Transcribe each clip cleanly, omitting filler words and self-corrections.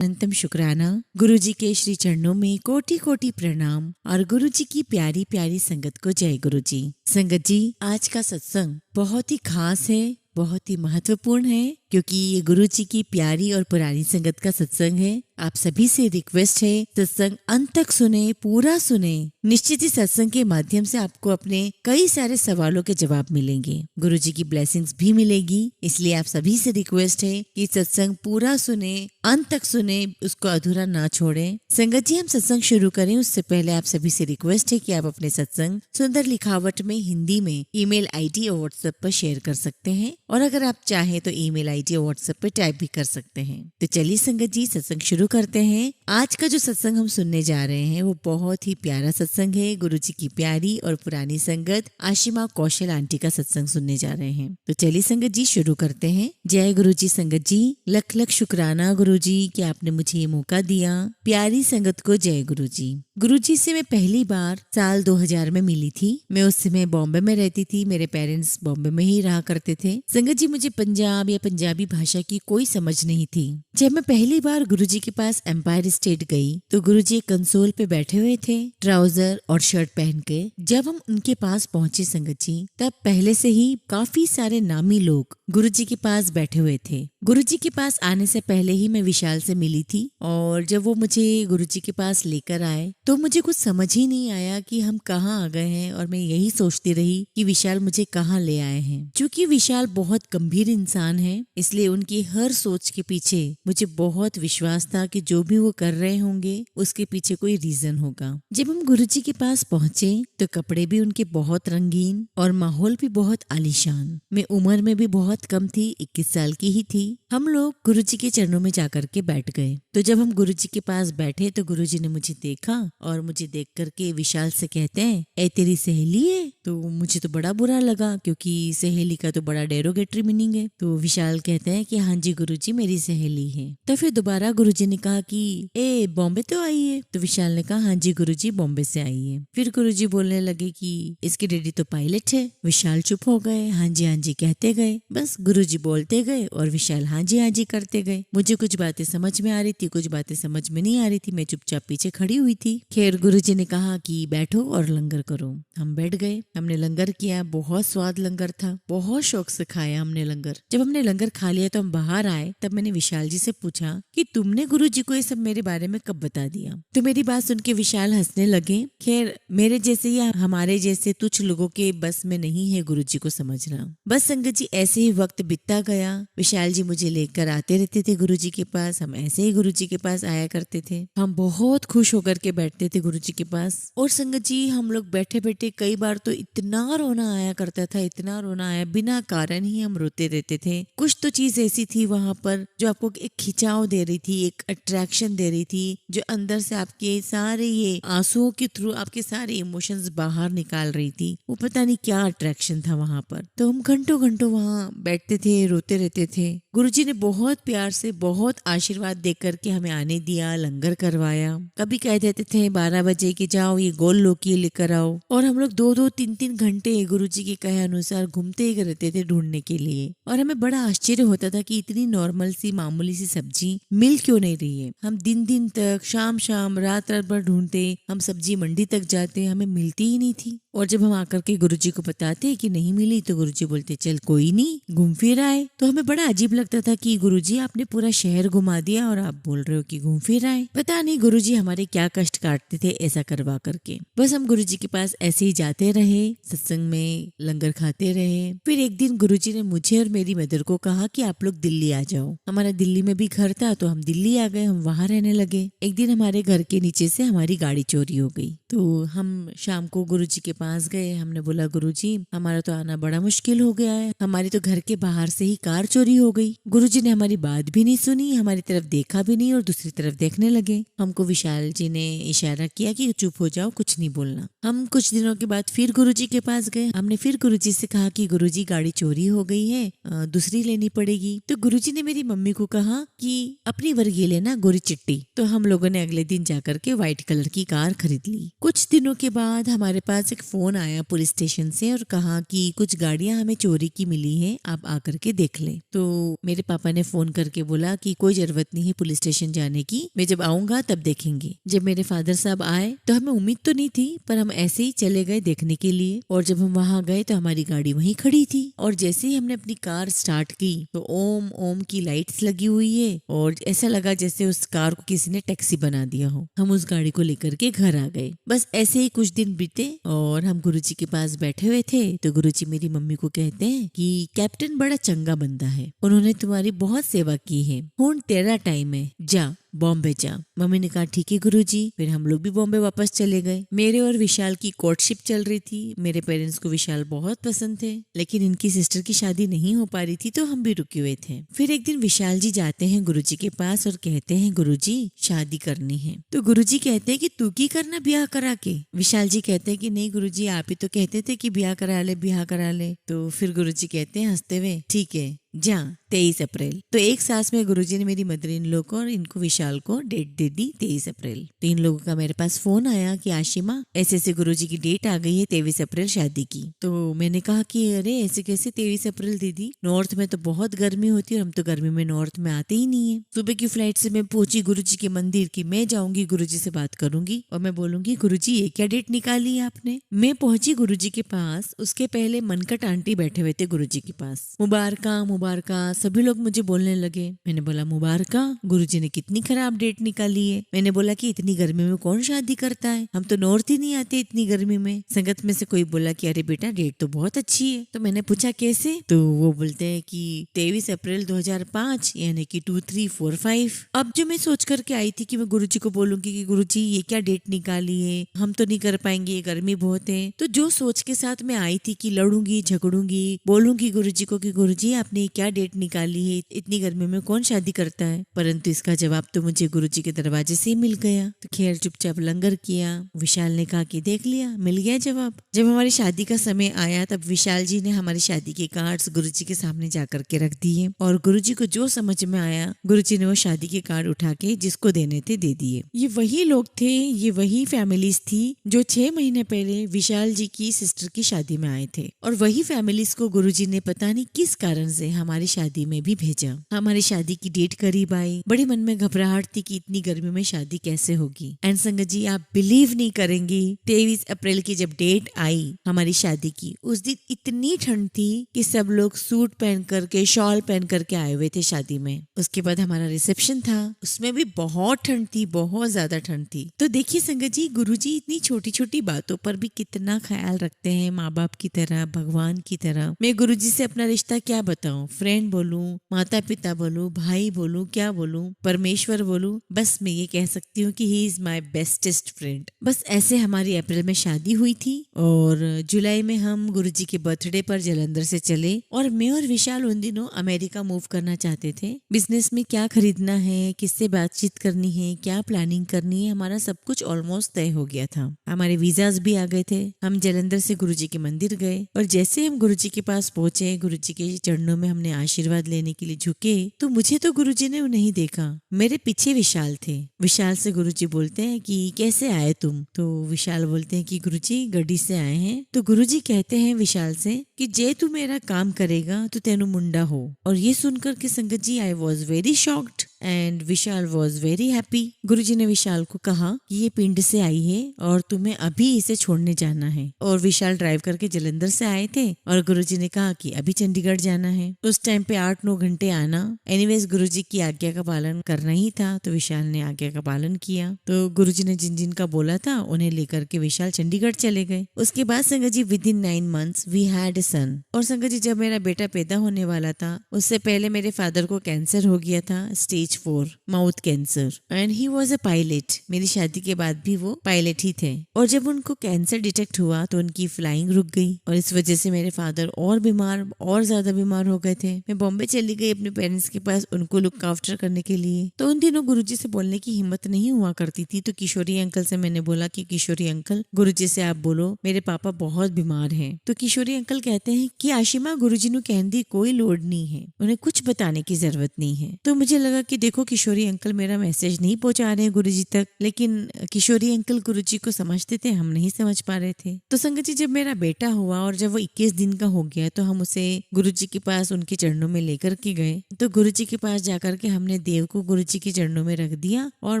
अनंतम शुक्राना। गुरुजी के श्री चरणों में कोटि कोटि प्रणाम और गुरुजी की प्यारी प्यारी संगत को जय गुरुजी। संगत जी, आज का सत्संग बहुत ही खास है, बहुत ही महत्वपूर्ण है, क्योंकि ये गुरुजी की प्यारी और पुरानी संगत का सत्संग है। आप सभी से रिक्वेस्ट है, सत्संग अंत तक सुने, पूरा सुने। निश्चित ही सत्संग के माध्यम से आपको अपने कई सारे सवालों के जवाब मिलेंगे, गुरुजी की ब्लेसिंग्स भी मिलेगी। इसलिए आप सभी से रिक्वेस्ट है कि सत्संग पूरा सुने, अंत तक सुने, उसको अधूरा ना छोड़ें। संगत जी, हम सत्संग शुरू करें उससे पहले आप सभी से रिक्वेस्ट है कि आप अपने सत्संग सुंदर लिखावट में हिंदी में ईमेल आईडी और व्हाट्सएप पर शेयर कर सकते हैं, और अगर आप चाहें तो ईमेल आईडी और व्हाट्सएप पर टाइप भी कर सकते हैं। तो चलिए संगत जी, सत्संग शुरू करते हैं। आज का जो सत्संग हम सुनने जा रहे हैं वो बहुत ही प्यारा सत्संग है। गुरुजी की प्यारी और पुरानी संगत आशिमा कौशल आंटी का सत्संग सुनने जा रहे हैं। तो चलिए संगत जी, शुरू करते हैं। जय गुरुजी। संगत जी, लख लख शुक्राना गुरुजी कि आपने मुझे ये मौका दिया। प्यारी संगत को जय गुरुजी। गुरुजी से मैं पहली बार साल 2000 में मिली थी। मैं उस समय बॉम्बे में रहती थी, मेरे पेरेंट्स बॉम्बे में ही रहा करते थे। संगत जी, मुझे पंजाब या पंजाबी भाषा की कोई समझ नहीं थी। जब मैं पहली बार गुरुजी के पास एम्पायर स्टेट गई तो गुरुजी एक कंसोल पे बैठे हुए थे, ट्राउजर और शर्ट पहन के। जब हम उनके पास पहुंचे संगत जी, तब पहले से ही काफी सारे नामी लोग गुरुजी के पास बैठे हुए थे। गुरुजी के पास आने से पहले ही मैं विशाल से मिली थी, और जब वो मुझे गुरुजी के पास लेकर आए तो मुझे कुछ समझ ही नहीं आया कि हम कहाँ आ गए हैं, और मैं यही सोचती रही कि विशाल मुझे कहाँ ले आए हैं। क्योंकि विशाल बहुत गंभीर इंसान है, इसलिए उनकी हर सोच के पीछे मुझे बहुत विश्वास था कि जो भी वो कर रहे होंगे उसके पीछे कोई रीजन होगा। जब हम गुरुजी के पास पहुंचे तो कपड़े भी उनके बहुत रंगीन और माहौल भी बहुत आलीशान। मैं उम्र में भी बहुत कम थी, 21 साल की ही थी। हम लोग गुरुजी के चरणों में जाकर के बैठ गए। तो जब हम गुरुजी के पास बैठे तो गुरुजी ने मुझे देखा और मुझे देख करके विशाल से कहते हैं, ए तेरी सहेली है? तो मुझे तो बड़ा बुरा लगा, क्योंकि सहेली का तो बड़ा डेरोगेटरी मीनिंग है। तो विशाल कहते हैं कि हाँ जी गुरुजी, मेरी सहेली है। तो फिर दोबारा गुरुजी ने कहा कि ए बॉम्बे तो आई है? तो विशाल ने कहा हाँ जी गुरुजी, बॉम्बे से आई है। फिर गुरुजी बोलने लगे कि इसके डैडी तो पायलट है। विशाल चुप हो गए, हाँ जी कहते गए। बस गुरुजी बोलते गए और विशाल हाँ जी करते गए। मुझे कुछ बातें समझ में आ रही थी, कुछ बातें समझ में नहीं आ रही थी। मैं चुपचाप पीछे खड़ी हुई थी। खैर गुरुजी ने कहा कि बैठो और लंगर करो। हम बैठ गए, हमने लंगर किया। बहुत स्वाद लंगर था, बहुत शौक से खाया हमने लंगर। जब हमने लंगर खा लिया तो हम बाहर आए। तब मैंने विशाल जी से पूछा कि तुमने गुरुजी को ये सब मेरे बारे में कब बता दिया? तो मेरी बात सुन के विशाल हंसने लगे। खैर मेरे जैसे या हमारे जैसे तुच्छ लोगों के बस में नहीं है गुरुजी को समझना। बस संगत जी, ऐसे ही वक्त बीतता गया। विशाल जी मुझे लेकर आते रहते थे गुरुजी के पास। हम ऐसे ही गुरुजी के पास आया करते थे। हम बहुत खुश होकर के बैठते थे गुरुजी के पास। और संगत जी, हम लोग बैठे बैठे कई बार तो इतना रोना आया करता था, इतना रोना आया, बिना कारण ही हम रोते रहते थे। कुछ तो चीज ऐसी थी वहां पर जो आपको एक खिंचाव दे रही थी, एक अट्रैक्शन दे रही थी, जो अंदर से आपके सारे ये आंसुओं के थ्रू आपके सारे इमोशंस बाहर निकाल रही थी। वो पता नहीं क्या अट्रैक्शन था वहां पर। तो हम घंटों घंटों वहां बैठते थे, रोते रहते थे। गुरुजी ने बहुत प्यार से, बहुत आशीर्वाद दे करके हमें आने दिया, लंगर करवाया। कभी कह देते थे 12 बजे कि जाओ ये गोल लोकी लेकर आओ, और हम लोग 2-2 3-3 घंटे गुरुजी के कहे अनुसार घूमते ही रहते थे ढूंढने के लिए। और हमें बड़ा आश्चर्य होता था कि इतनी नॉर्मल सी मामूली सी सब्जी मिल क्यों नहीं रही है। हम दिन दिन तक, शाम शाम, रात रात भर ढूंढते, हम सब्जी मंडी तक जाते, हमें मिलती ही नहीं थी। और जब हम आकर के गुरुजी को बताते कि नहीं मिली तो गुरुजी बोलते चल कोई नहीं, घूम फिर आए। तो हमें बड़ा अजीब लगता था कि गुरुजी आपने पूरा शहर घुमा दिया और आप बोल रहे हो कि घूम फिर आए। पता नहीं गुरुजी हमारे क्या कष्ट काटते थे ऐसा करवा करके। बस हम गुरुजी के पास ऐसे ही जाते रहे, सत्संग में लंगर खाते रहे। फिर एक दिन गुरुजी ने मुझे और मेरी मदर को कहा कि आप लोग दिल्ली आ जाओ। हमारा दिल्ली में भी घर था तो हम दिल्ली आ गए, हम वहां रहने लगे। एक दिन हमारे घर के नीचे से हमारी गाड़ी चोरी हो गई। तो हम शाम को गुरुजी के पास गए। हमने बोला गुरुजी हमारा तो आना बड़ा मुश्किल हो गया है, हमारी तो घर के बाहर से ही कार चोरी हो गई। गुरुजी ने हमारी बात भी नहीं सुनी, हमारी तरफ देखा भी नहीं और दूसरी तरफ देखने लगे। हमको विशाल जी ने इशारा किया कि चुप हो जाओ, कुछ नहीं बोलना। हम कुछ दिनों के बाद फिर गुरुजी के पास गए। हमने फिर गुरुजी से कहा कि गुरुजी गाड़ी चोरी हो गई है, दूसरी लेनी पड़ेगी। तो गुरुजी ने मेरी मम्मी को कहा कि अपनी वर्गी लेना गोरी चिट्टी। तो हम लोगों ने अगले दिन जाकर के व्हाइट कलर की कार खरीद ली। कुछ दिनों के बाद हमारे पास एक फोन आया पुलिस स्टेशन से और कहा कि कुछ गाड़ियां हमें चोरी की मिली हैं, आप आकर के देख लें। तो मेरे पापा ने फोन करके बोला कि कोई जरूरत नहीं है पुलिस स्टेशन जाने की, मैं जब आऊंगा तब देखेंगे। जब मेरे फादर साहब आए तो हमें उम्मीद तो नहीं थी, पर हम ऐसे ही चले गए देखने के लिए। और जब हम वहाँ गए तो हमारी गाड़ी वहीं खड़ी थी, और जैसे ही हमने अपनी कार स्टार्ट की तो ओम ओम की लाइट्स लगी हुई है, और ऐसा लगा जैसे उस कार को किसी ने टैक्सी बना दिया हो। हम उस गाड़ी को लेकर के घर आ गए। बस ऐसे ही कुछ दिन बीते और हम गुरुजी के पास बैठे हुए थे तो गुरुजी मेरी मम्मी को कहते हैं कि कैप्टन बड़ा चंगा बंदा है, उन्होंने तुम्हारी बहुत सेवा की है, हुन तेरा टाइम है, जा बॉम्बे जा। मम्मी ने कहा ठीक है गुरुजी। फिर हम लोग भी बॉम्बे वापस चले गए। मेरे और विशाल की कोर्टशिप चल रही थी। मेरे पेरेंट्स को विशाल बहुत पसंद थे, लेकिन इनकी सिस्टर की शादी नहीं हो पा रही थी तो हम भी रुके हुए थे। फिर एक दिन विशाल जी जाते हैं गुरुजी के पास और कहते हैं गुरुजी शादी करनी है। तो गुरुजी कहते हैं कि तू की करना ब्याह करा के। विशाल जी कहते हैं कि नहीं गुरुजी, आप ही तो कहते थे कि ब्याह करा ले ब्याह करा ले। तो फिर गुरुजी कहते हैं हंसते हुए ठीक है जा 23 अप्रैल। तो एक सांस में गुरुजी ने मेरी मदर इन लोग को और इनको विशाल को डेट दे दी 23 अप्रैल। तो इन लोगों का मेरे पास फोन आया कि आशिमा ऐसे ऐसे गुरुजी की डेट आ गई है 23 अप्रैल शादी की। तो मैंने कहा कि अरे ऐसे कैसे 23 अप्रैल दीदी, नॉर्थ में तो बहुत गर्मी होती है और हम तो गर्मी में नॉर्थ में आते ही नहीं है। सुबह की फ्लाइट से मैं पहुंची गुरुजी के मंदिर की, मैं जाऊंगी गुरुजी से बात करूंगी और मैं बोलूंगी गुरुजी ये क्या डेट निकाली है आपने। मैं पहुंची गुरुजी के पास, उसके पहले मनकट आंटी बैठे हुए थे गुरुजी के पास। मुबारका मुबारका सभी लोग मुझे बोलने लगे। मैंने बोला मुबारका, गुरुजी ने कितनी खराब डेट निकाली है। मैंने बोला कि इतनी गर्मी में कौन शादी करता है, हम तो नॉर्थ ही नहीं आते इतनी गर्मी में। संगत में से कोई बोला कि अरे बेटा डेट तो बहुत अच्छी है। तो मैंने पूछा कैसे, तो वो बोलते हैं कि 23 अप्रैल 2005 यानी कि 2345। अब जो मैं सोच करके आई थी कि मैं गुरुजी को बोलूंगी कि गुरुजी ये क्या डेट निकाली है, हम तो नहीं कर पाएंगे, गर्मी बहुत है। तो जो सोच के साथ मैं आई थी कि लड़ूंगी झगड़ूंगी, बोलूंगी गुरुजी को कि गुरुजी आपने क्या डेट निकाली है, इतनी गर्मी में कौन शादी करता है, परंतु इसका जवाब तो मुझे गुरुजी के दरवाजे से ही मिल गया। तो खैर चुपचाप लंगर किया। विशाल ने कहा कि देख लिया मिल गया जवाब। जब हमारी शादी का समय आया तब विशाल जी ने हमारी शादी के कार्ड्स गुरुजी के सामने जाकर के रख दिए और गुरुजी को जो समझ में आया गुरुजी ने वो शादी के कार्ड उठा के जिसको देने थे दे दिए। ये वही लोग थे, ये वही फैमिलीज थी जो 6 महीने पहले विशाल जी की सिस्टर की शादी में आए थे, और वही फैमिलीज को गुरुजी ने पता नहीं किस कारण से हमारी शादी में भी भेजा। हमारी शादी की डेट करीब आई, बड़े मन में घबराहट थी कि इतनी गर्मी में शादी कैसे होगी। एंड संगत जी आप बिलीव नहीं करेंगी, 23 अप्रैल की जब डेट आई हमारी शादी की, उस दिन इतनी ठंड थी कि सब लोग सूट पहन करके शॉल पहन करके आए हुए थे शादी में। उसके बाद हमारा रिसेप्शन था, उसमें भी बहुत ठंड थी, बहुत ज्यादा ठंड थी। तो देखिए संगत जी गुरुजी इतनी छोटी छोटी बातों पर भी कितना ख्याल रखते हैं, माँ बाप की तरह, भगवान की तरह। मैं गुरुजी से अपना रिश्ता क्या बताऊं, फ्रेंड बोलूं, माता पिता बोलूं, भाई बोलूं, क्या बोलूं, परमेश्वर बोलूं, बस मैं ये कह सकती हूँ कि he is my bestest friend. बस ऐसे हमारी अप्रैल में शादी हुई थी और जुलाई में हम गुरुजी के बर्थडे पर जलंधर से चले और मैं और विशाल उन दिनों अमेरिका मूव करना चाहते थे। बिजनेस में क्या खरीदना है, किससे बातचीत करनी है, क्या प्लानिंग करनी है, हमारा सब कुछ ऑलमोस्ट तय हो गया था। हमारे वीजाज भी आ गए थे। हम जलंधर से गुरुजी के मंदिर गए और जैसे हम गुरुजी के पास पहुंचे, गुरुजी के चरणों में हमने आशीर्वाद लेने के लिए झुके तो मुझे तो गुरुजी ने नहीं देखा, मेरे पीछे विशाल थे। विशाल से गुरुजी बोलते हैं कि कैसे आए तुम, तो विशाल बोलते हैं कि गुरुजी गड्डी से आए हैं। तो गुरुजी कहते हैं विशाल से कि जे तू मेरा काम करेगा तो तेनु मुंडा हो। और ये सुनकर के संगत जी I was very shocked and Vishal was very happy. Guruji ने विशाल को कहा कि ये पिंड से आई है और तुम्हें अभी इसे छोड़ने जाना है। और विशाल ड्राइव करके जलंधर से आए थे और गुरुजी ने कहा कि अभी चंडीगढ़ जाना है। उस टाइम पे 8-9 घंटे आना। एनीवेज गुरुजी की आज्ञा का पालन करना ही था तो विशाल ने आज्ञा का पालन किया। तो गुरुजी ने जिन जिन का बोला था उन्हें लेकर के विशाल चंडीगढ़ चले गए। उसके बाद संगत जी within 9 months we had a son. और संगत जी जब मेरा बेटा पैदा होने वाला था उससे पहले मेरे फादर को कैंसर हो गया था, stage 4 mouth cancer, and he was a pilot. मेरी शादी के बाद भी वो पायलट ही थे। और जब उनको कैंसर डिटेक्ट हुआ तो उनकी फ्लाइंग रुक गई और इस वजह से मेरे फादर और बीमार, और ज्यादा बीमार हो गए थे। मैं बॉम्बे चली गई अपने पेरेंट्स के पास उनको लुक आफ्टर करने के लिए। तो उन दिनों गुरुजी से बोलने की हिम्मत नहीं हुआ करती थी। तो किशोरी अंकल से मैंने बोला कि किशोरी अंकल गुरुजी से आप बोलो मेरे पापा बहुत बीमार हैं। तो किशोरी अंकल कहते हैं कि आशिमा गुरुजी नु कहने दी कोई लोड नहीं है, उन्हें कुछ बताने की जरूरत नहीं है। तो मुझे लगा कि देखो किशोरी अंकल मेरा मैसेज नहीं पहुंचा रहे हैं गुरुजी तक, लेकिन किशोरी अंकल गुरुजी को समझते थे, हम नहीं समझ पा रहे थे। तो संगत जी, जब मेरा बेटा हुआ और जब वो 21 दिन का हो गया तो हम उसे गुरुजी के पास उनके चरणों में लेकर के गए। तो गुरुजी के पास जाकर के हमने देव को गुरुजी के चरणों में रख दिया और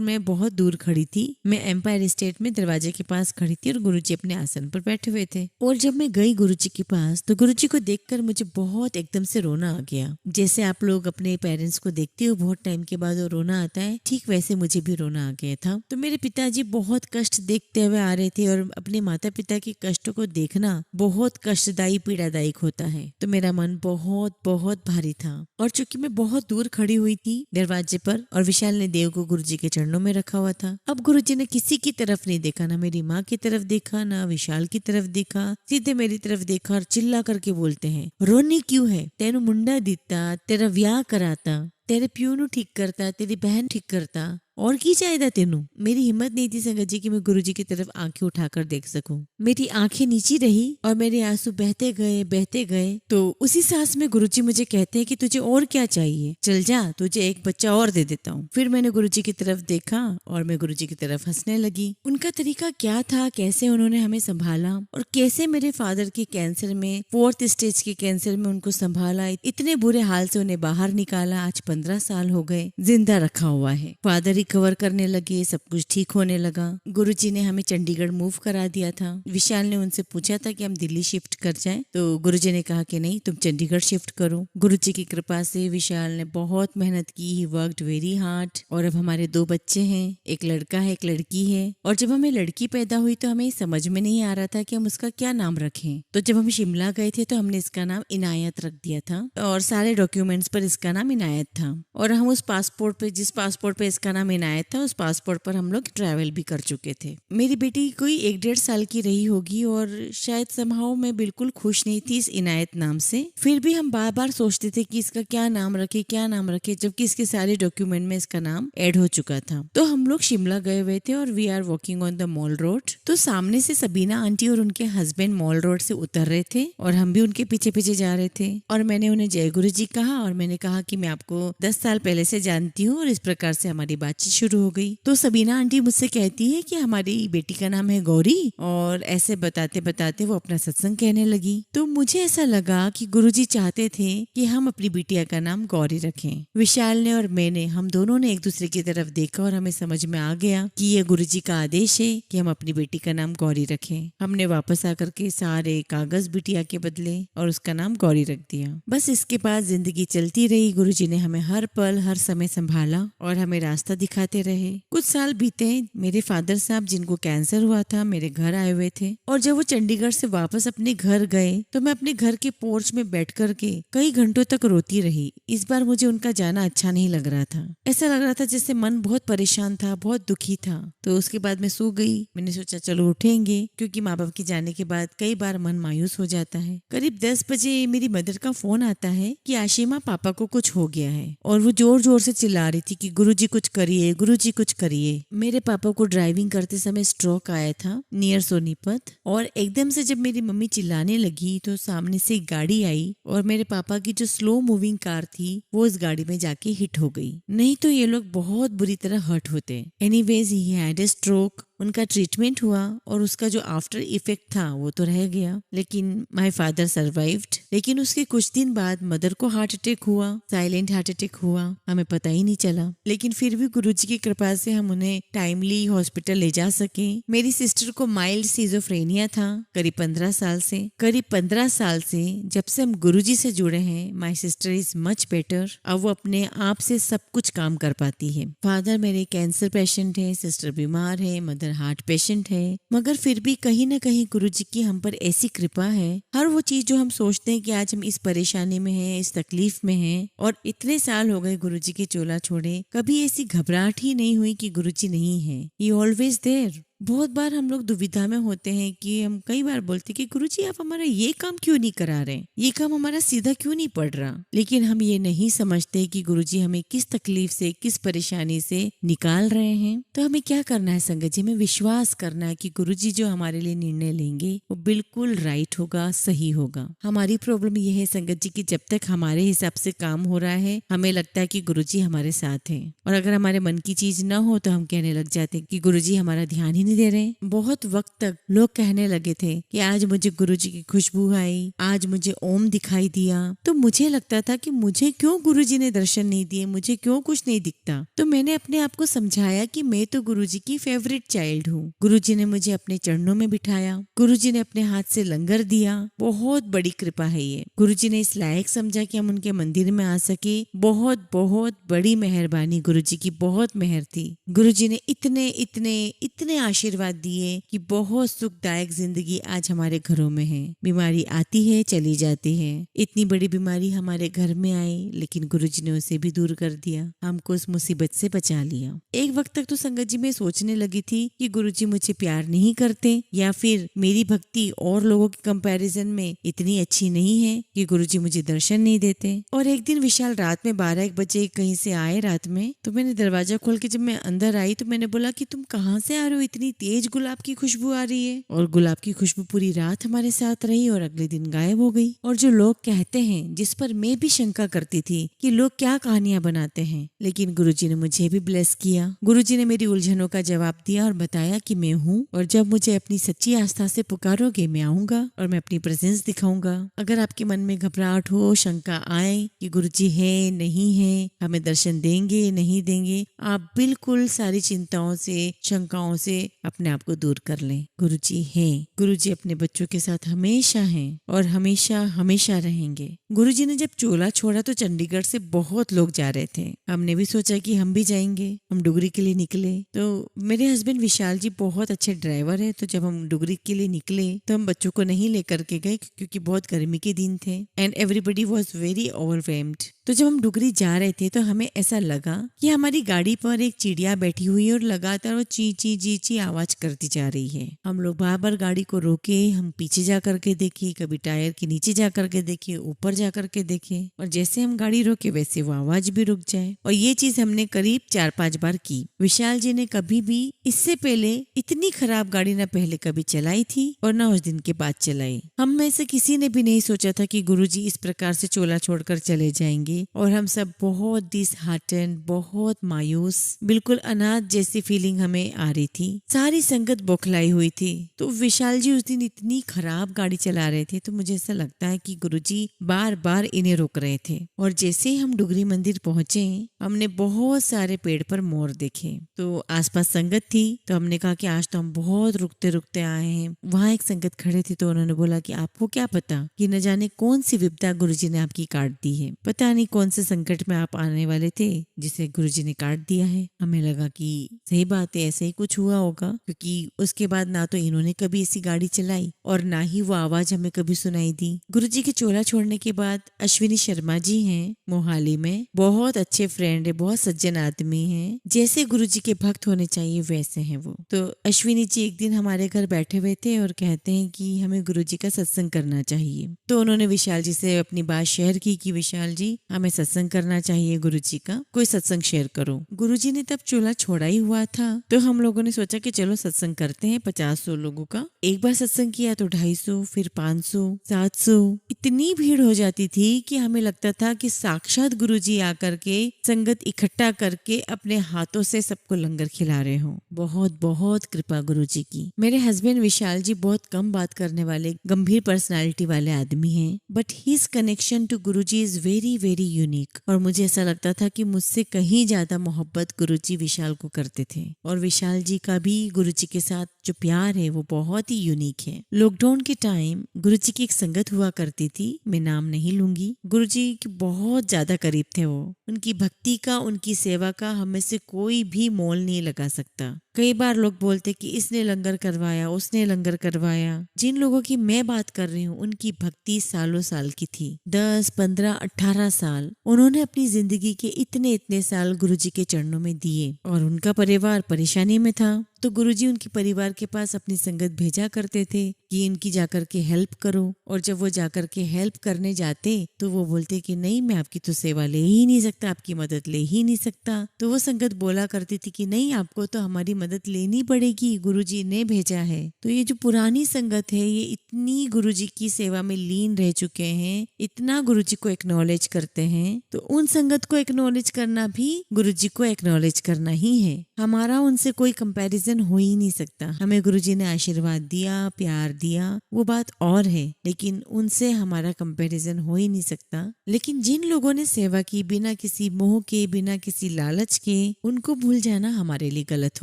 मैं बहुत दूर खड़ी थी। मैं एम्पायर स्टेट में दरवाजे के पास खड़ी थी और गुरुजी अपने आसन पर बैठे हुए थे। और जब मैं गई गुरुजी के पास तो गुरुजी को देखकर मुझे बहुत एकदम से रोना आ गया। जैसे आप लोग अपने पेरेंट्स को देखते हो बहुत टाइम के बाद वो रोना आता है, ठीक वैसे मुझे भी रोना आ गया था। तो मेरे पिताजी बहुत कष्ट देखते हुए आ रहे थे और अपने माता पिता के कष्टों को देखना बहुत कष्टदायी पीड़ादायक होता है। तो मेरा मन बहुत बहुत भारी था। और चूंकि मैं बहुत दूर खड़ी हुई थी दरवाजे पर और विशाल ने देव को गुरुजी के चरणों में रखा हुआ था, अब गुरुजी ने किसी की तरफ नहीं देखा, ना मेरी माँ की तरफ देखा, ना विशाल की तरफ देखा, सीधे मेरी तरफ देखा और चिल्ला करके बोलते हैं, रोनी क्यों है? तेनु मुंडा दिता, तेरा ब्याह कराता, तेरे प्यू नु ठीक करता, तेरी बहन ठीक करता, और की चाहिए तेनू। मेरी हिम्मत नहीं थी संगत जी कि मैं गुरुजी की तरफ आंखें उठाकर देख सकूं। मेरी आंखें नीची रही और मेरे आंसू बहते गए बहते गए। तो उसी सांस में गुरुजी मुझे कहते हैं कि तुझे और क्या चाहिए, चल जा, तुझे एक बच्चा और दे देता हूँ। फिर मैंने गुरुजी की तरफ देखा और मैं गुरुजी की तरफ हंसने लगी। उनका तरीका क्या था, कैसे उन्होंने हमें संभाला और कैसे मेरे फादर के कैंसर में 4th स्टेज के कैंसर में उनको संभाला, इतने बुरे हाल से उन्हें बाहर निकाला। आज 15 साल हो गए, जिंदा रखा हुआ है। फादर रिकवर करने लगे, सब कुछ ठीक होने लगा। गुरुजी ने हमें चंडीगढ़ मूव करा दिया था। विशाल ने उनसे पूछा था कि हम दिल्ली शिफ्ट कर जाएं, तो गुरुजी ने कहा कि नहीं, तुम चंडीगढ़ शिफ्ट करो। गुरुजी की कृपा से विशाल ने बहुत मेहनत की, ही वर्कड वेरी हार्ड। और अब हमारे 2 बच्चे हैं, एक लड़का है एक लड़की है। और जब हमें लड़की पैदा हुई तो हमें समझ में नहीं आ रहा था कि हम उसका क्या नाम रखें। तो जब हम शिमला गए थे तो हमने इसका नाम इनायत रख दिया था और सारे डॉक्यूमेंट्स पर इसका नाम इनायत था। और हम उस पासपोर्ट पे, जिस पासपोर्ट पे इसका नाम इनायत था, उस पासपोर्ट पर हम लोग ट्रैवल भी कर चुके थे। मेरी बेटी कोई 1-1.5 साल की रही होगी और शायद समहाउ मैं बिल्कुल खुश नहीं थी इस इनायत नाम से। फिर भी हम बार बार सोचते थे कि इसका क्या नाम रखे, क्या नाम रखे, जबकि इसके सारे डॉक्यूमेंट में इसका नाम ऐड हो चुका था। तो हम लोग शिमला गए हुए थे और we are walking on the mall road. तो सामने से सबीना आंटी और उनके हस्बैंड मॉल रोड से उतर रहे थे और हम भी उनके पीछे पीछे जा रहे थे। और मैंने उन्हें जय गुरु जी कहा और मैंने कहा कि मैं आपको 10 साल पहले से जानती हूँ। और इस प्रकार से हमारी बातचीत शुरू हो गई। तो सबीना आंटी मुझसे कहती है कि हमारी बेटी का नाम है गौरी, और ऐसे बताते बताते वो अपना सत्संग कहने लगी। तो मुझे ऐसा लगा कि गुरुजी चाहते थे कि हम अपनी बिटिया का नाम गौरी रखें। विशाल ने और मैंने, हम दोनों ने एक दूसरे की तरफ देखा और हमें समझ में आ गया कि ये गुरुजी का आदेश है कि हम अपनी बेटी का नाम गौरी रखें। हमने वापस आकर के सारे कागज बिटिया के बदले और उसका नाम गौरी रख दिया। बस इसके बाद जिंदगी चलती रही। गुरुजी ने हमें हर पल हर समय संभाला और हमें रास्ता दिखाते रहे। कुछ साल बीते। मेरे फादर साहब जिनको कैंसर हुआ था मेरे घर आए हुए थे, और जब वो चंडीगढ़ से वापस अपने घर गए तो मैं अपने घर के पोर्च में बैठ करके कई घंटों तक रोती रही। इस बार मुझे उनका जाना अच्छा नहीं लग रहा था। ऐसा लग रहा था जैसे मन बहुत परेशान था, बहुत दुखी था। तो उसके बाद मैं सो गई। मैंने सोचा चलो उठेंगे, क्योंकि माँ बाप के जाने के बाद कई बार मन मायूस हो जाता है। करीब 10 बजे मेरी मदर का फोन आता है कि आशिमा पापा को कुछ हो गया है, और वो जोर जोर से चिल्ला रही थी कि गुरुजी कुछ करिए, गुरुजी कुछ करिए। मेरे पापा को ड्राइविंग करते समय स्ट्रोक आया था नियर सोनीपत, और एकदम से जब मेरी मम्मी चिल्लाने लगी तो सामने से एक गाड़ी आई और मेरे पापा की जो स्लो मूविंग कार थी वो इस गाड़ी में जाके हिट हो गई। नहीं तो ये लोग बहुत बुरी तरह हर्ट होते। Anyways he had a stroke. उनका ट्रीटमेंट हुआ और उसका जो आफ्टर इफेक्ट था वो तो रह गया, लेकिन माय फादर सर्वाइव्ड। लेकिन उसके कुछ दिन बाद मदर को हार्ट अटैक हुआ, साइलेंट हार्ट अटैक हुआ, हमें पता ही नहीं चला। लेकिन फिर भी गुरुजी की कृपा से हम उन्हें टाइमली हॉस्पिटल ले जा सके। मेरी सिस्टर को माइल्ड सीजोफ्रेनिया था करीब 15 साल से। करीब 15 साल से जब से हम गुरुजी से जुड़े हैं, my sister is much better. अब वो अपने आप से सब कुछ काम कर पाती है। फादर मेरे कैंसर पेशेंट है, सिस्टर बीमार है, मदर हार्ट पेशेंट है, मगर फिर भी कहीं ना कहीं गुरुजी की हम पर ऐसी कृपा है। हर वो चीज जो हम सोचते हैं कि आज हम इस परेशानी में हैं, इस तकलीफ में हैं, और इतने साल हो गए गुरुजी की चोला छोड़े, कभी ऐसी घबराहट ही नहीं हुई कि गुरुजी नहीं है। He always there. बहुत बार हम लोग दुविधा में होते हैं कि हम कई बार बोलते हैं कि गुरुजी आप हमारा ये काम क्यों नहीं करा रहे, ये काम हमारा सीधा क्यों नहीं पड़ रहा। लेकिन हम ये नहीं समझते कि गुरुजी हमें किस तकलीफ से, किस परेशानी से निकाल रहे हैं। तो हमें क्या करना है संगत जी, हमें विश्वास करना है कि गुरुजी जो हमारे लिए निर्णय लेंगे वो बिल्कुल राइट होगा, सही होगा। हमारी प्रॉब्लम ये है संगत जी की जब तक हमारे हिसाब से काम हो रहा है हमें लगता है कि गुरुजी हमारे साथ हैं, और अगर हमारे मन की चीज न हो तो हम कहने लग जाते हैं कि गुरुजी हमारा ध्यान ही नहीं दे रहे। बहुत वक्त तक लोग कहने लगे थे कि आज मुझे गुरुजी की खुशबू आई, आज मुझे ओम दिखाई दिया। तो मुझे लगता था कि मुझे क्यों गुरुजी ने दर्शन नहीं दिए, मुझे क्यों कुछ नहीं दिखता। तो मैंने अपने आप को समझाया कि मैं तो गुरुजी की फेवरेट चाइल्ड हूँ। गुरुजी ने मुझे अपने चरणों में बिठाया, गुरुजी ने अपने हाथ से लंगर दिया। बहुत बड़ी कृपा है ये। गुरुजी ने इस लायक समझा कि हम उनके मंदिर में आ सके। बहुत बहुत बड़ी मेहरबानी, गुरुजी की बहुत मेहर थी। गुरुजी ने इतने इतने इतने आशीर्वाद दिए कि बहुत सुखदायक जिंदगी आज हमारे घरों में है। बीमारी आती है, चली जाती है। इतनी बड़ी बीमारी हमारे घर में आई, लेकिन गुरुजी ने उसे भी दूर कर दिया, हमको उस मुसीबत से बचा लिया। एक वक्त तक तो संगत जी मैं सोचने लगी थी कि गुरुजी मुझे प्यार नहीं करते, या फिर मेरी भक्ति और लोगों के कंपैरिजन में इतनी अच्छी नहीं है कि गुरुजी मुझे दर्शन नहीं देते। और एक दिन विशाल रात में 12-1 बजे कहीं से आए रात में, तो मैंने दरवाजा खोल के जब मैं अंदर आई तो मैंने बोला कि तुम कहाँ से आ रहे हो, इतनी तेज गुलाब की खुशबू आ रही है। और गुलाब की खुशबू पूरी रात हमारे साथ रही और अगले दिन गायब हो गई। और जो लोग कहते हैं, जिस पर मैं भी शंका करती थी कि लोग क्या कहानियां बनाते हैं, लेकिन गुरुजी ने मुझे भी ब्लेस किया। गुरुजी ने मेरी उलझनों का जवाब दिया और बताया कि मैं हूँ, और जब मुझे अपनी सच्ची आस्था से पुकारोगे मैं आऊंगा और मैं अपनी प्रेजेंस दिखाऊंगा। अगर आपके मन में घबराहट हो, शंका आए कि गुरुजी है नहीं है, हमें दर्शन देंगे नहीं देंगे, आप बिल्कुल सारी चिंताओं से, शंकाओं से अपने आप को दूर कर लें। गुरुजी है, गुरुजी अपने बच्चों के साथ हमेशा हैं और हमेशा हमेशा रहेंगे। गुरुजी ने जब चोला छोड़ा तो चंडीगढ़ से बहुत लोग जा रहे थे। हमने भी सोचा कि हम भी जाएंगे। हम डुगरी के लिए निकले। तो मेरे हस्बैंड विशाल जी बहुत अच्छे ड्राइवर है, तो जब हम डुगरी के लिए निकले तो हम बच्चों को नहीं लेकर के गए क्योंकि बहुत गर्मी के दिन थे and everybody was very overwhelmed. तो जब हम डुगरी जा रहे थे तो हमें ऐसा लगा कि हमारी गाड़ी पर एक चिड़िया बैठी हुई है और लगातार वो ची ची जी ची आवाज करती जा रही है। हम लोग बार बार गाड़ी को रोके, हम पीछे जा करके देखे, कभी टायर के नीचे जा करके देखे, ऊपर जा करके देखे, और जैसे हम गाड़ी रोके वैसे वो आवाज भी रुक जाए। और ये चीज हमने करीब 4-5 बार की। विशाल जी ने कभी भी इससे पहले इतनी खराब गाड़ी ना पहले कभी चलाई थी और ना उस दिन के बाद चलाई। हम में से किसी ने भी नहीं सोचा था कि गुरुजी इस प्रकार से चोला छोड़कर चले जाएंगे, और हम सब बहुत डिसहार्टेंड, बहुत मायूस, बिल्कुल अनाथ जैसी फीलिंग हमें आ रही थी। सारी संगत बौखलाई हुई थी। तो विशाल जी उस दिन इतनी खराब गाड़ी चला रहे थे, तो मुझे ऐसा लगता है कि गुरुजी बार बार इन्हें रोक रहे थे। और जैसे ही हम डुगरी मंदिर पहुंचे, हमने बहुत सारे पेड़ पर मोर देखे। तो आसपास संगत थी, तो हमने कहा कि आज तो हम बहुत रुकते रुकते आए हैं। वहाँ एक संगत खड़े थे, तो उन्होंने बोला कि आपको क्या पता कि न जाने कौन सी विपदा गुरुजी ने आपकी काट दी है, पता नहीं कौन से संकट में आप आने वाले थे जिसे गुरुजी ने काट दिया है। हमें लगा कि सही बात है, ऐसे ही कुछ हुआ होगा, क्योंकि उसके बाद ना तो इन्होंने कभी ऐसी गाड़ी चलाई और ना ही वो आवाज हमें कभी सुनाई दी। गुरुजी के चोला छोड़ने के बाद अश्विनी शर्मा जी हैं मोहाली में, बहुत अच्छे फ्रेंड है, बहुत सज्जन आदमी है, जैसे गुरुजी के भक्त होने चाहिए वैसे हैं वो। तो अश्विनी जी एक दिन हमारे घर बैठे हुए थे और कहते हैं कि हमें गुरुजी का सत्संग करना चाहिए। तो उन्होंने विशाल जी से अपनी बात शेयर की कि विशाल जी हमें सत्संग करना चाहिए गुरुजी का, कोई सत्संग शेयर करो। गुरुजी ने तब चोला छोड़ा ही हुआ था, तो हम लोगों ने सोचा कि चलो सत्संग करते हैं 50-100 लोगों का। एक बार सत्संग किया तो 250, फिर 500, 700, इतनी भीड़ हो जाती थी कि हमें लगता था कि साक्षात गुरुजी आकर के संगत इकट्ठा करके अपने हाथों से सबको लंगर खिला रहे हो। बहुत बहुत कृपा गुरुजी की। मेरे हस्बैंड विशाल जी बहुत कम बात करने वाले, गंभीर पर्सनालिटी वाले आदमी हैं, but his connection to Guruji is very very unique. और मुझे ऐसा लगता था कि मुझसे कहीं ज्यादा मोहब्बत गुरुजी विशाल को करते थे, और विशाल जी का भी गुरुजी के साथ जो प्यार है वो बहुत ही यूनिक है। लॉकडाउन के टाइम गुरुजी की एक संगत हुआ करती थी, मैं नाम नहीं लूंगी। गुरुजी के बहुत ज्यादा करीब थे वो। उनकी भक्ति का, उनकी सेवा का हमें से कोई भी मोल नहीं लगा सकता। कई बार लोग बोलते कि इसने लंगर करवाया, उसने लंगर करवाया। जिन लोगों की मैं बात कर रही हूँ उनकी भक्ति सालों साल की थी, 10, 15, 18 साल उन्होंने अपनी जिंदगी के इतने इतने साल गुरुजी के चरणों में दिए और उनका परिवार परेशानी में था। तो गुरुजी उनके परिवार के पास अपनी संगत भेजा करते थे कि इनकी जाकर के हेल्प करो। और जब वो जाकर के हेल्प करने जाते तो वो बोलते कि नहीं, मैं आपकी तो सेवा ले ही नहीं सकता, आपकी मदद ले ही नहीं सकता। तो वो संगत बोला करती थी कि नहीं, आपको तो हमारी मदद लेनी पड़ेगी, गुरुजी ने भेजा है। तो ये जो पुरानी संगत है ये इतनी गुरुजी की सेवा में लीन रह चुके हैं, इतना गुरुजी को एक्नॉलेज करते हैं। तो उन संगत को एक्नॉलेज करना भी गुरुजी को एक्नॉलेज करना ही है। हमारा उनसे कोई कंपैरिजन हो ही नहीं सकता। हमें गुरुजी ने आशीर्वाद दिया, प्यार दिया, वो बात और है, लेकिन उनसे हमारा कंपैरिजन हो ही नहीं सकता। लेकिन जिन लोगों ने सेवा की बिना किसी मोह के, बिना किसी लालच के, उनको भूल जाना हमारे लिए गलत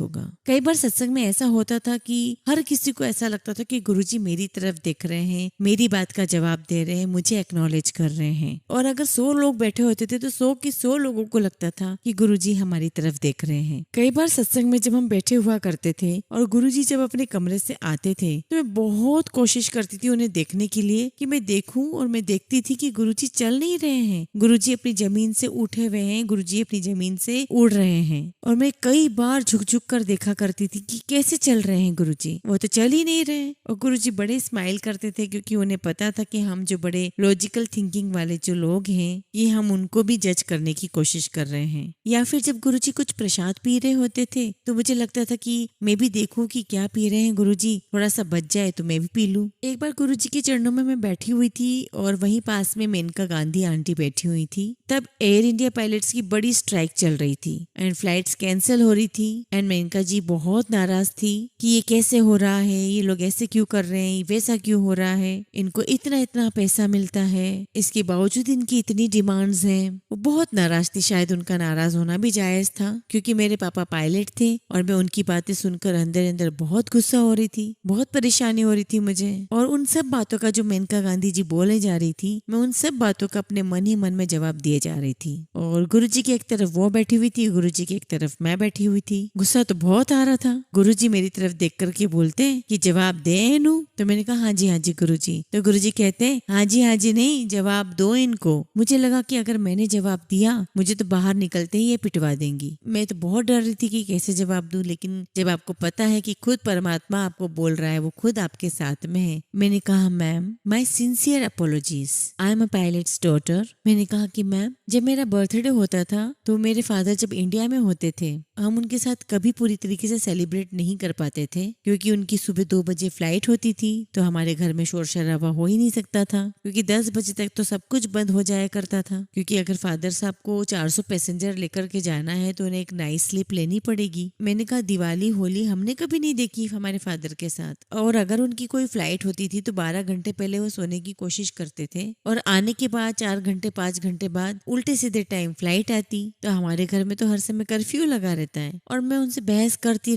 होगा। कई बार सत्संग में ऐसा होता था कि हर किसी को ऐसा लगता था कि गुरुजी मेरी तरफ देख रहे हैं, मेरी बात का जवाब दे रहे हैं, मुझे एक्नॉलेज कर रहे हैं। और अगर 100 लोग बैठे होते थे तो 100 के 100 लोगों को लगता था कि गुरुजी हमारी तरफ देख रहे हैं। कई बार सत्संग में जब हम बैठे हुआ करते थे और गुरुजी जब अपने कमरे से आते थे तो मैं बहुत कोशिश करती थी उन्हें देखने के लिए कि मैं देखूं, और मैं देखती थी कि गुरुजी चल नहीं रहे हैं, गुरुजी अपनी जमीन से उठे हुए हैं, गुरुजी अपनी जमीन से उड़ रहे हैं। और मैं कई बार झुक झुक कर देखा करती थी कि कैसे चल रहे हैं गुरुजी, वो तो चल ही नहीं रहे। और गुरुजी बड़े स्माइल करते थे क्योंकि उन्हें पता था कि हम जो बड़े लॉजिकल थिंकिंग वाले जो लोग हैं ये हम उनको भी जज करने की कोशिश कर रहे हैं। या फिर जब गुरुजी कुछ प्रसाद पी रहे होते थे तो मुझे लगता था कि मैं भी देखूं कि क्या पी रहे हैं गुरुजी, थोड़ा सा बच जाए तो मैं भी पी लूं। एक बार गुरुजी के चरणों में मैं बैठी हुई थी और वहीं पास में मेनका गांधी आंटी बैठी हुई थी। तब एयर इंडिया पायलट्स की बड़ी स्ट्राइक चल रही थी एंड फ्लाइट्स कैंसिल हो रही थी एंड मेनका जी बहुत नाराज थी कि ये कैसे हो रहा है, ये लोग ऐसे क्यों कर रहे हैं, वैसा क्यों हो रहा है, इनको इतना इतना पैसा मिलता है, इसके बावजूद इनकी इतनी डिमांड्स हैं। वो बहुत नाराज थी। शायद उनका नाराज होना भी जायज था क्योंकि मेरे पापा पायलट थे और मैं उनकी बातें सुनकर अंदर अंदर बहुत गुस्सा हो रही थी, बहुत परेशानी हो रही थी मुझे। और उन सब बातों का जो मेनका गांधी जी बोले जा रही थी, मैं उन सब बातों का अपने मन ही मन में जवाब दिए जा रही थी। और गुरुजी की एक तरफ वो बैठी हुई थी, गुरुजी की एक तरफ मैं बैठी हुई थी। गुस्सा तो बहुत आ रहा था। गुरुजी मेरी तरफ देख करके बोलते कि जवाब दे इनू। तो मैंने कहा हाँ जी गुरुजी। तो गुरुजी कहते हाँ जी नहीं, जवाब दो इनको। मुझे लगा कि अगर मैंने जवाब दिया मुझे तो बाहर निकलते ही ये पिटवा देंगी। मैं तो बहुत डर रही थी कि कैसे जवाब दूं, लेकिन जब आपको पता है कि खुद परमात्मा आपको बोल रहा है, वो खुद आपके साथ में है। मैंने कहा ma'am, my sincere apologies, I am a pilots daughter. मैंने कहा कि मैम, जब मेरा बर्थडे होता था तो मेरे फादर जब इंडिया में होते थे हम उनके साथ कभी पूरी तरीके से सेलिब्रेट नहीं कर पाते थे क्योंकि उनकी सुबह 2 बजे फ्लाइट होती थी। तो हमारे घर में शोर शराबा हो ही नहीं सकता था क्योंकि 10 बजे तक तो सब कुछ बंद हो जाया करता था। क्योंकि अगर फादर साहब को 400 पैसेंजर लेकर के जाना है तो उन्हें एक नाइस स्लीप लेनी पड़ेगी। मैंने कहा दिवाली होली हमने कभी नहीं देखी हमारे फादर के साथ, और अगर उनकी कोई फ्लाइट होती थी तो 12 घंटे पहले वो सोने की कोशिश करते थे और आने के बाद 4 घंटे 5 घंटे बाद उल्टे सीधे टाइम फ्लाइट आती। तो हमारे घर में तो हर समय कर्फ्यू लगा रहता है। और मैं उनसे बहस करती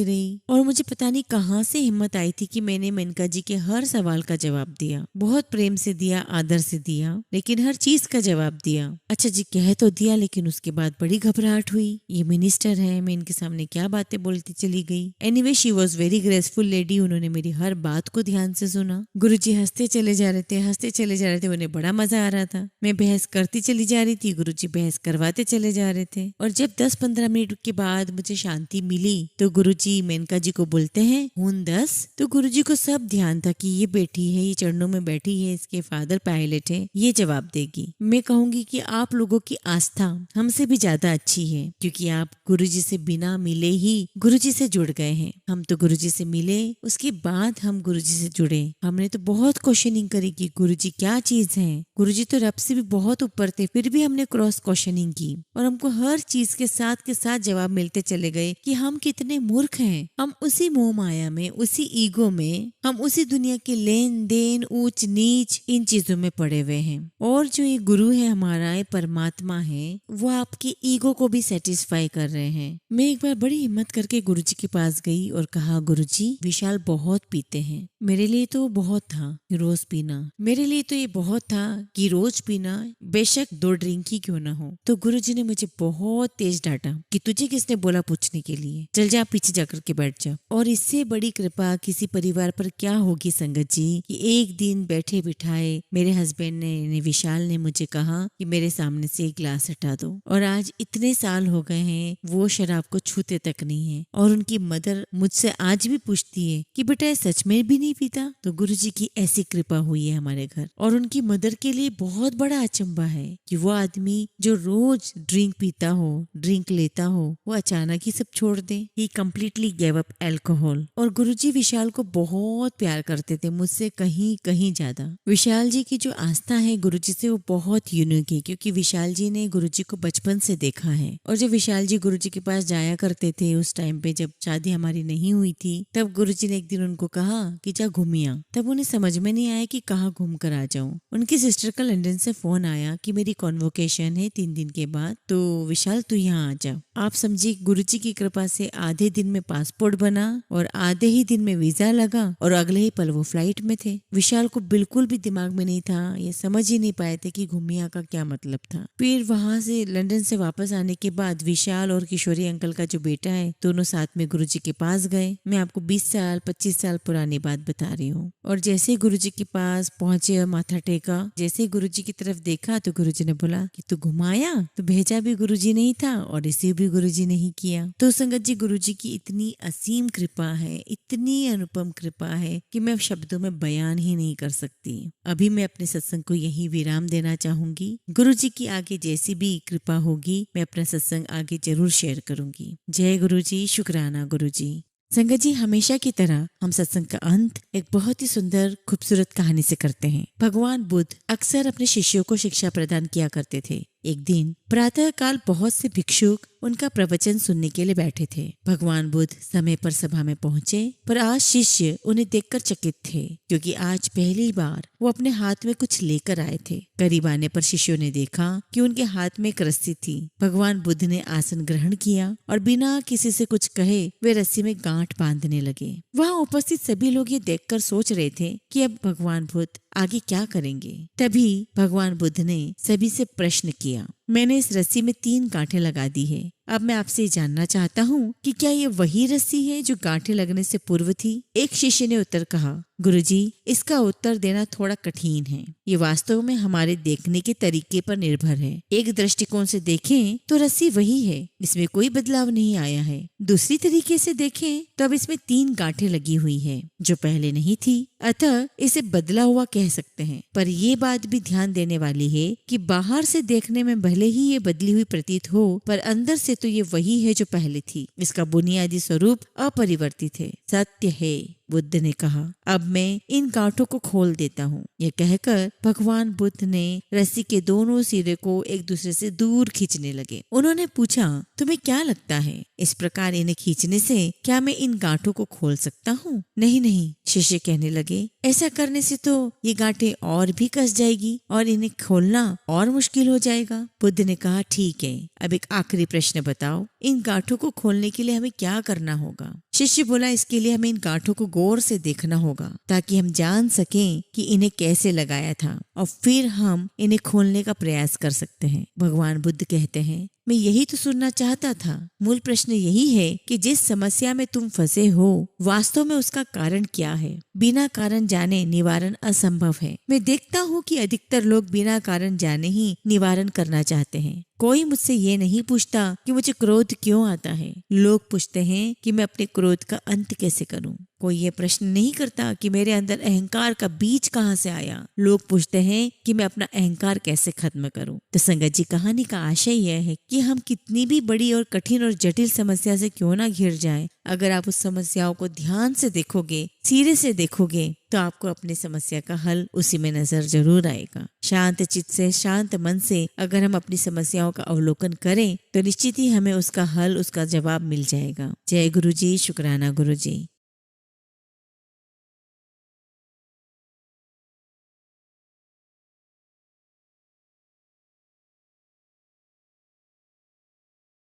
रही और मुझे पता नहीं कहाँ से हिम्मत आई थी कि मैंने मेनका जी के हर सवाल का जवाब दिया। बहुत प्रेम से दिया, आदर से दिया, लेकिन हर चीज का जवाब दिया। अच्छा जी कह तो दिया, लेकिन उसके बाद बड़ी घबराहट हुई। ये मिनिस्टर है, मैं इनके सामने क्या बातें बोलती चली गई। Anyway she was very graceful lady. उन्होंने मेरी हर बात को ध्यान से सुना। गुरुजी हंसते चले जा रहे थे, उन्हें बड़ा मजा आ रहा था। मैं बहस करती चली जा रही थी, गुरुजी बहस करवाते चले जा रहे थे। और जब 10-15 मिनट के बाद मुझे शांति मिली तो गुरुजी मेनका जी को बोलते हैं हूं 10। तो गुरुजी को सब ध्यान था कि ये बैठी है, ये चरणों में बैठी है, इसके फादर पायलट है, ये जवाब देगी। मैं कहूंगी कि आप लोगों की आस्था हमसे भी ज्यादा अच्छी है क्योंकि आप गुरुजी से बिना मिले ही गुरुजी से जुड़ गए हैं। हम तो गुरुजी से मिले, उसके बाद हम गुरुजी से जुड़े। हमने तो बहुत क्वेश्चनिंग करी कि गुरुजी क्या चीज है। गुरुजी तो रब से भी बहुत ऊपर थे, फिर भी हमने क्रॉस क्वेश्चनिंग की और हमको हर चीज के साथ जवाब मिलते चले गए कि हम कितने मूर्ख हैं। हम उसी मोह माया में, उसी ईगो में, हम उसी दुनिया के लेन देन, ऊंच नीच, इन चीजों में पड़े हुए हैं। और जो ये गुरु है हमारा, ये परमात्मा है, वो आपकी ईगो को भी सेटिस्फाई कर रहे हैं। मैं एक बार बड़ी हिम्मत करके गुरुजी के पास गई और कहा गुरुजी विशाल बहुत पीते हैं। मेरे लिए तो बहुत था रोज पीना, मेरे लिए तो ये बहुत था कि रोज पीना, बेशक 2 ड्रिंक ही क्यों ना हो। तो गुरुजी ने मुझे बहुत तेज डांटा कि तुझे किसने बोला पूछने के लिए। लिए, चल जा पीछे जाकर के बैठ जा। और इससे बड़ी कृपा किसी परिवार पर क्या होगी संगत जी, कि एक दिन बैठे बिठाए मेरे हस्बैंड ने यानी विशाल ने मुझे कहा कि मेरे सामने से एक गिलास हटा दो, और आज इतने साल हो गए हैं वो शराब को छूते तक नहीं है। और उनकी मदर मुझसे आज भी पूछती है कि बेटा सच में भी नहीं पीता। तो गुरुजी की ऐसी कृपा हुई है हमारे घर। और उनकी मदर के लिए बहुत बड़ा अचंभा है कि वो आदमी जो रोज ड्रिंक पीता हो, ड्रिंक लेता हो, वो अचानक ही सब छोड़ दे। ही कम्प्लीटली गेव अप एल्कोहल। और गुरुजी विशाल को बहुत प्यार करते थे, मुझसे कहीं कहीं ज्यादा। विशाल जी की जो आस्था है गुरुजी से वो बहुत यूनिक है, क्योंकि विशाल जी ने गुरुजी को बचपन से देखा है। और जब विशाल जी गुरुजी के पास जाया करते थे उस टाइम पे जब शादी हमारी नहीं हुई थी, तब गुरुजी ने एक दिन उनको कहा कि जा घूमिया। तब उन्हें समझ में नहीं आया कि कहाँ घूम कर आ जाऊं। उनकी सिस्टर का लंदन से फोन आया कि मेरी कॉन्वोकेशन है 3 दिन के बाद, तो विशाल तू यहाँ आ जा। आप समझिए गुरुजी की कृपा से आधे दिन में पासपोर्ट बना और आधे ही दिन में वीजा लगा और अगले ही पल वो फ्लाइट में थे। विशाल को बिल्कुल भी दिमाग में नहीं था, ये समझ ही नहीं पाए थे कि घूमिया का क्या मतलब था। फिर वहां से लंदन से वापस आने के बाद विशाल और किशोरी अंकल का जो बेटा है दोनों साथ में गुरुजी के पास गए। मैं आपको 20 साल 25 साल पुरानी बात बता रही हूँ। और जैसे गुरुजी के पास पहुंचे और माथा टेका, जैसे गुरुजी की तरफ देखा तो गुरुजी ने बोला कि तू घुमाया, तो भेजा भी गुरुजी नहीं था और रिसीव भी गुरुजी नहीं किया। तो संगत जी गुरुजी की इतनी असीम कृपा है, इतनी अनुपम कृपा है कि मैं शब्दों में बयान ही नहीं कर सकती। अभी मैं अपने सत्संग को यही विराम देना चाहूंगी। गुरुजी की आगे जैसी भी कृपा होगी मैं अपना सत्संग आगे जरूर शेयर करूंगी। जय गुरुजी, शुक्राना गुरुजी। संगत जी हमेशा की तरह हम सत्संग का अंत एक बहुत ही सुंदर खूबसूरत कहानी से करते हैं। भगवान बुद्ध अक्सर अपने शिष्यों को शिक्षा प्रदान किया करते थे। एक दिन प्रातः काल बहुत से भिक्षुक उनका प्रवचन सुनने के लिए बैठे थे। भगवान बुद्ध समय पर सभा में पहुँचे, पर आज शिष्य उन्हें देखकर चकित थे, क्योंकि आज पहली बार वो अपने हाथ में कुछ लेकर आए थे। करीब आने पर शिष्यों ने देखा कि उनके हाथ में एक रस्सी थी। भगवान बुद्ध ने आसन ग्रहण किया और बिना किसी से कुछ कहे वे रस्सी में गांठ बांधने लगे। वहाँ उपस्थित सभी लोग ये देखकर सोच रहे थे कि अब भगवान बुद्ध आगे क्या करेंगे। तभी भगवान बुद्ध ने सभी से प्रश्न किया, मैंने इस रस्सी में 3 गांठें लगा दी है। अब मैं आपसे जानना चाहता हूँ कि क्या ये वही रस्सी है जो गांठें लगने से पूर्व थी? एक शिष्य ने उत्तर कहा, गुरुजी, इसका उत्तर देना थोड़ा कठिन है। ये वास्तव में हमारे देखने के तरीके पर निर्भर है। एक दृष्टिकोण से देखें तो रस्सी वही है, इसमें कोई बदलाव नहीं आया है। दूसरी तरीके से देखें तो अब इसमें 3 गांठें लगी हुई है जो पहले नहीं थी, अतः इसे बदला हुआ कह सकते हैं। पर ये बात भी ध्यान देने वाली है कि बाहर से देखने में भले ही ये बदली हुई प्रतीत हो, पर अंदर से तो ये वही है जो पहले थी। इसका बुनियादी स्वरूप अपरिवर्तित है, सत्य है। बुद्ध ने कहा, अब मैं इन गांठों को खोल देता हूँ। यह कहकर भगवान बुद्ध ने रस्सी के दोनों सिरे को एक दूसरे से दूर खींचने लगे। उन्होंने पूछा, तुम्हें क्या लगता है, इस प्रकार इन्हें खींचने से क्या मैं इन गांठों को खोल सकता हूँ? नहीं नहीं, शिष्य कहने लगे, ऐसा करने से तो ये गांठें और भी कस जाएगी और इन्हें खोलना और मुश्किल हो जाएगा। बुद्ध ने कहा, ठीक है, अब एक आखिरी प्रश्न बताओ, इन गांठों को खोलने के लिए हमें क्या करना होगा? शिष्य बोला, इसके लिए हमें इन गांठों को गौर से देखना होगा ताकि हम जान सकें कि इन्हें कैसे लगाया था, और फिर हम इन्हें खोलने का प्रयास कर सकते हैं। भगवान बुद्ध कहते हैं, मैं यही तो सुनना चाहता था। मूल प्रश्न यही है कि जिस समस्या में तुम फंसे हो वास्तव में उसका कारण क्या है? बिना कारण जाने निवारण असंभव है। मैं देखता हूँ कि अधिकतर लोग बिना कारण जाने ही निवारण करना चाहते हैं। कोई मुझसे ये नहीं पूछता कि मुझे क्रोध क्यों आता है। लोग पूछते हैं कि मैं अपने क्रोध का अंत कैसे करूं। कोई ये प्रश्न नहीं करता कि मेरे अंदर अहंकार का बीज कहाँ से आया। लोग पूछते हैं कि मैं अपना अहंकार कैसे खत्म करूं। तो संगत जी, कहानी का आशय यह है कि हम कितनी भी बड़ी और कठिन और जटिल समस्या से क्यों ना घिर जाएं, अगर आप उस समस्याओं को ध्यान से देखोगे, सिरे से देखोगे, तो आपको अपनी समस्या का हल उसी में नजर जरूर आएगा। शांत चित्त से, शांत मन से अगर हम अपनी समस्याओं का अवलोकन करें तो निश्चित ही हमें उसका हल, उसका जवाब मिल जाएगा। जय गुरु जी, शुक्राना गुरु जी।